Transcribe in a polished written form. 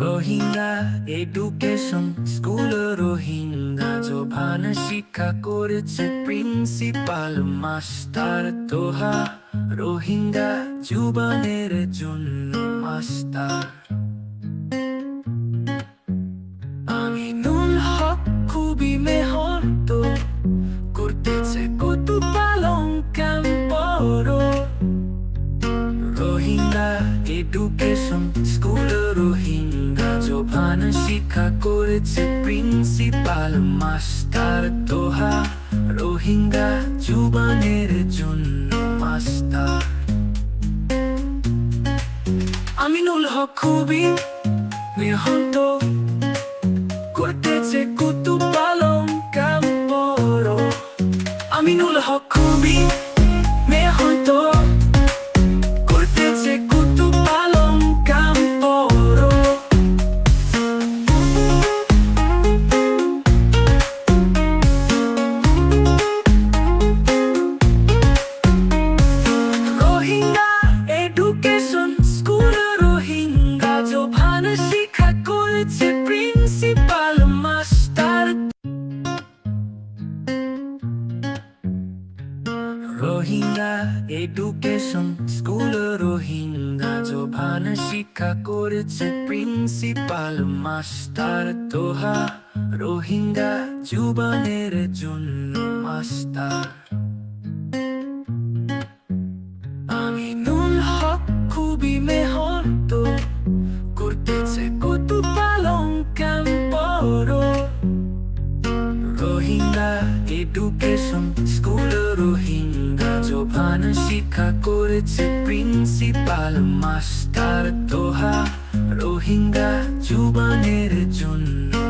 Rohingya education school Rohingya জোভান শিক্ষা করেছে প্রিন্সিপাল মাস্টার তোহা রোহিঙ্গা জুবানের জন্য মাস্টার আমিনুল হক খুবই মেহনত করতেছে Kutub Alam camp Rohingya education school Rohingya জোভান শিক্ষা করেছে প্রিন্সিপাল মাস্টার তোহা রোহিঙ্গা জুবানের জন্য মাস্টার আমিনুল হক খুবই মেহনত করতেছে কুতুব আলম ক্যাম্প আমিনুল হক খুবই মেহনত করতেছে Kutub Alam camp Rohingya education school Rohingya জোভান শিক্ষা করেছে principal master Rohingya education school Rohingya জোভান শিক্ষা করেছে প্রিন্সিপাল মাস্টার তোহা রোহিঙ্গা জুবানের জন্য মাস্টার আমিনুল হক খুবই মেহনত করতেছে Kutub Alam camp Rohingya education school Rohingya জোভান শিক্ষা করেছে প্রিন্সিপাল মাস্টার তোহা রোহিঙ্গা জুবানের জন্য